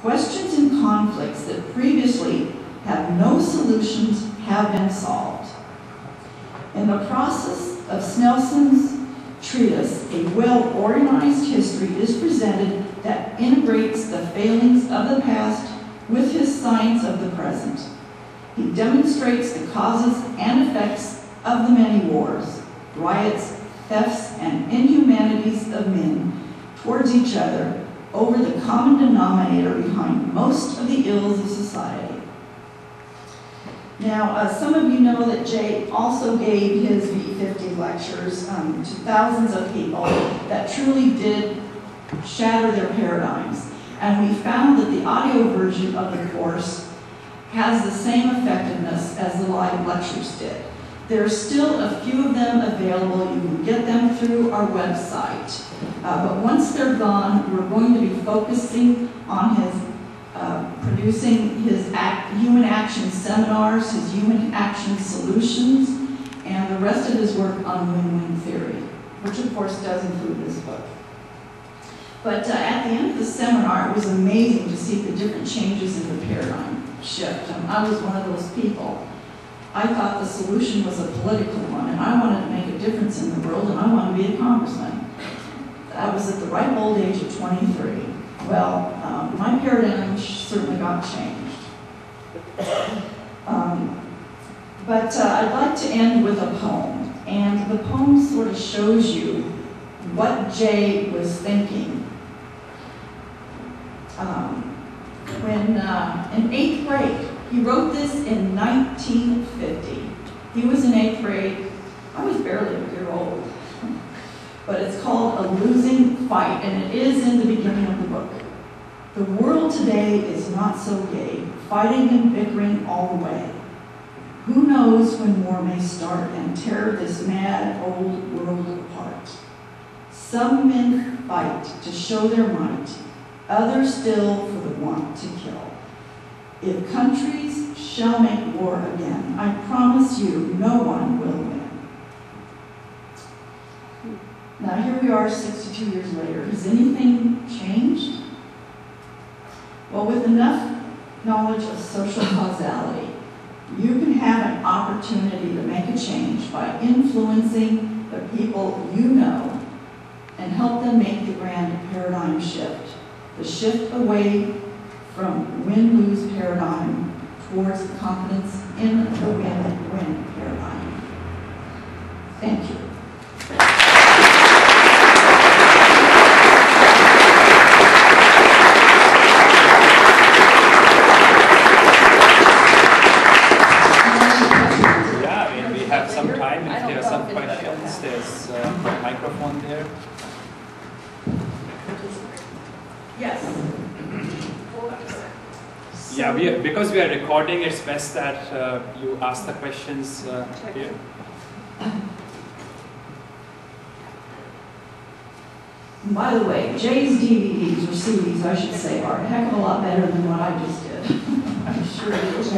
Questions and conflicts that previously have no solutions have been solved. In the process of Snelson's treatise, a well-organized history is presented that integrates the failings of the past with his science of the present. He demonstrates the causes and effects of the many wars, riots, thefts, and inhumanities of men towards each other over the common denominator behind most of the ills of society. Now, some of you know that Jay also gave his V50 lectures to thousands of people that truly did shatter their paradigms. And we found that the audio version of the course has the same effectiveness as the live lectures did. There are still a few of them available. You can get them through our website. But once they're gone, we're going to be focusing on his producing his human action seminars, his human action solutions, and the rest of his work on win-win theory, which of course does include this book. But at the end of the seminar, it was amazing to see the different changes in the paradigm shift. I was one of those people. I thought the solution was a political one, and I wanted to make a difference in the world, and I wanted to be a congressman. I was at the ripe old age of 23. Well, my paradigm certainly got changed. But I'd like to end with a poem, and the poem sort of shows you what Jay was thinking when in 8th grade. He wrote this in 1950. He was in 8th grade. I was barely a year old. But it's called A Losing Fight, and it is in the beginning of the book. The world today is not so gay, fighting and bickering all the way. Who knows when war may start and tear this mad old world apart? Some men fight to show their might, others still for the want to kill. If countries shall make war again, I promise you no one will win. Now here we are 62 years later. Has anything changed? Well, with enough knowledge of social causality, you can have an opportunity to make a change by influencing the people you know and help them make the grand paradigm shift. The shift away from win-lose paradigm towards confidence in the win-win paradigm. Thank you. There's a microphone there. Yes. Yeah, because we are recording, it's best that you ask the questions here. By the way, Jay's DVDs, or CDs, I should say, are a heck of a lot better than what I just did. I'm sure it is.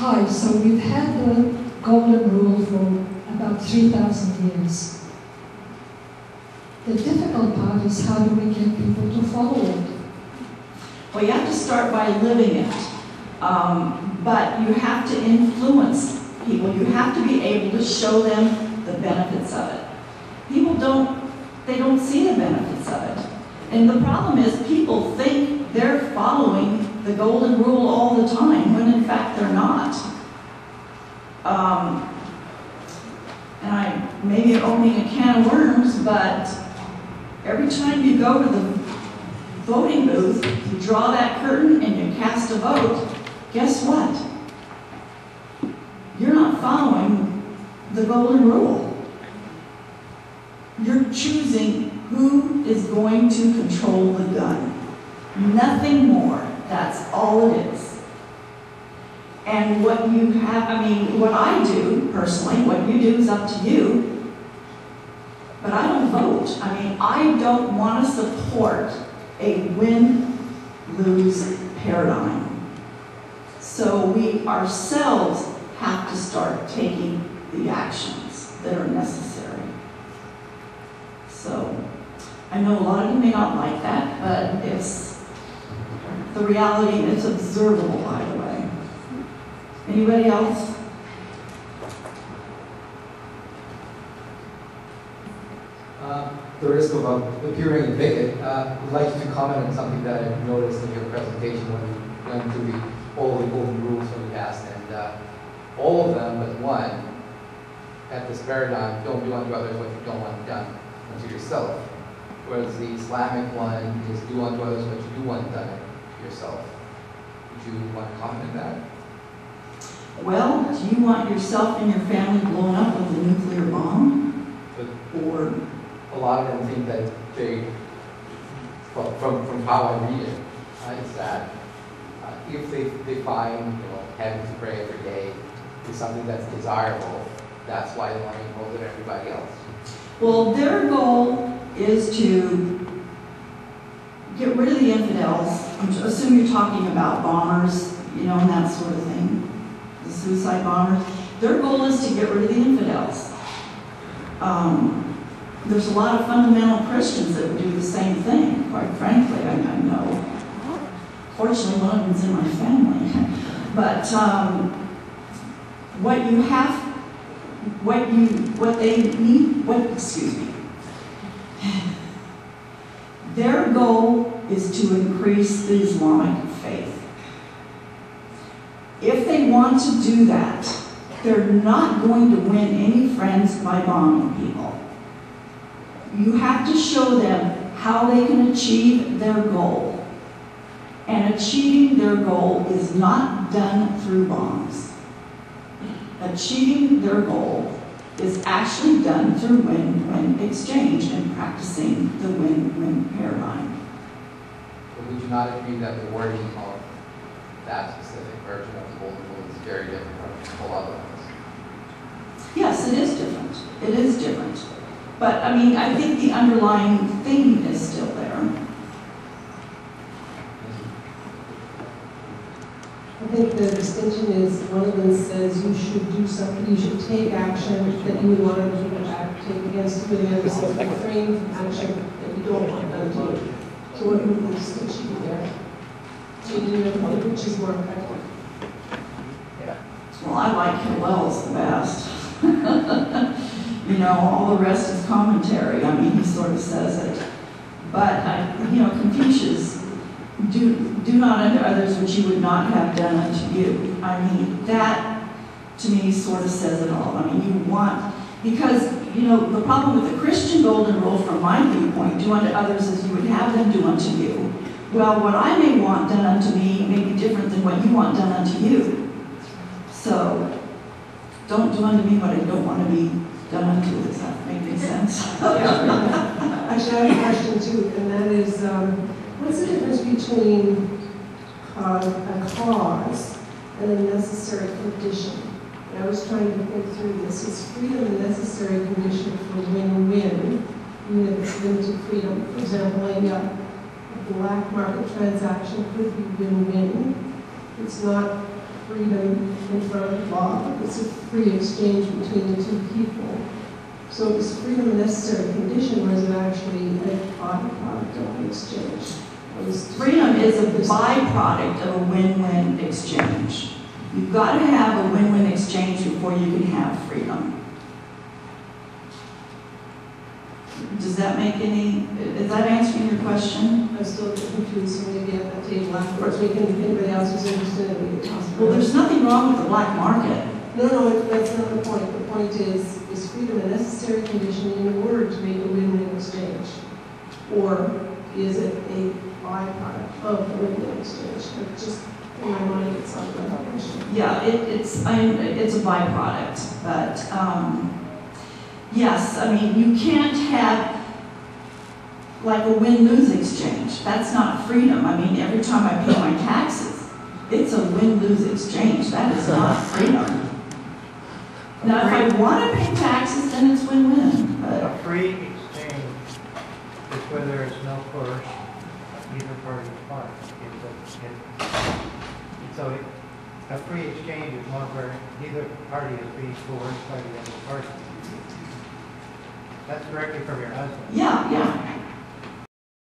Hi, so we've had the Golden Rule for about 3,000 years. The difficult part is how do we get people to follow it? Well, you have to start by living it. But you have to influence people. You have to be able to show them the benefits of it. People don't see the benefits of it. And the problem is people think they're following the Golden Rule all the time, when in fact they're not. And I may be opening a can of worms, but every time you go to the voting booth, you draw that curtain and you cast a vote, guess what? You're not following the Golden Rule. You're choosing who is going to control the gun. Nothing more. That's all it is. And what you have, what I do personally, what you do is up to you, but I don't vote. I don't want to support a win-lose paradigm. So we ourselves have to start taking the actions that are necessary. So I know a lot of you may not like that, but it's the reality, and it's observable, by the way. Anybody else? The risk of appearing bigot, I'd like you to comment on something that I noticed in your presentation when you went through all the golden rules that we passed, and all of them but one at this paradigm: don't do unto others what you don't want done unto yourself. Whereas the Islamic one is do unto others what you do want done to yourself. Would you want to comment on that? Well, do you want yourself and your family blown up with a nuclear bomb? Or a lot of them think that they, well, from how I read it, is that if they find having to pray every day is something that's desirable, that's why they want to impose it on everybody else. well, their goal is to get rid of the infidels. I assume you're talking about bombers, and that sort of thing, the suicide bombers. Their goal is to get rid of the infidels. There's a lot of fundamental Christians that would do the same thing, quite frankly, I know. Fortunately, one of them's in my family. But their goal is to increase the Islamic faith. If they want to do that, they're not going to win any friends by bombing people. You have to show them how they can achieve their goal. And achieving their goal is not done through bombs. Achieving their goal is actually done through win-win exchange and practicing the win-win paradigm. But would you not agree that the wording of that specific version of the golden rule is very different from all other ones? Yes, it is different. It is different. But, I think the underlying theme is still there. I think the distinction is one of them says you should do something, you should take action that you would want other people to take against you, and the other says refrain from action that you don't want them to do. So what would the distinction be there? Changing your point, which is more effective. Well, I like Hillel's the best. All the rest is commentary. He sort of says it. But, Confucius, do not unto others what you would not have done unto you. That, to me, sort of says it all. You want, because, the problem with the Christian golden rule, from my viewpoint, do unto others as you would have them do unto you. Well, what I may want done unto me may be different than what you want done unto you. So, don't do unto me what I don't want to be done unto. Does that make any sense? Actually, I have a question too, and that is, what's the difference between a cause and a necessary condition? And I was trying to think through this. Is freedom a necessary condition for win-win, even if it's limited freedom? For example, a black market transaction could be win-win. It's not freedom in front of law, but it's a free exchange between the two people. So is freedom a necessary condition, or is it actually a byproduct of the exchange? Freedom is a byproduct of a win-win exchange. You've got to have a win-win exchange before you can have freedom. Does that make any, is that answering your question? I'm still confused, so maybe at that table afterwards, we can, if anybody else is interested, we can toss it. Well, there's nothing wrong with the black market. No, that's not the point. The point is freedom a necessary condition in order to make a win-win exchange? Or is it a byproduct of the win-win exchange? Just in my mind, it's not that question. Yeah, it's a byproduct, but yes, you can't have like a win-lose exchange. That's not freedom. Every time I pay my taxes, it's a win-lose exchange. That is not freedom. Now, if I want to pay taxes, then it's win-win. A free exchange is where there is no coercion on either party's part. So a free exchange is one where neither party is being coerced by the other party. That's directly from your husband. Yeah.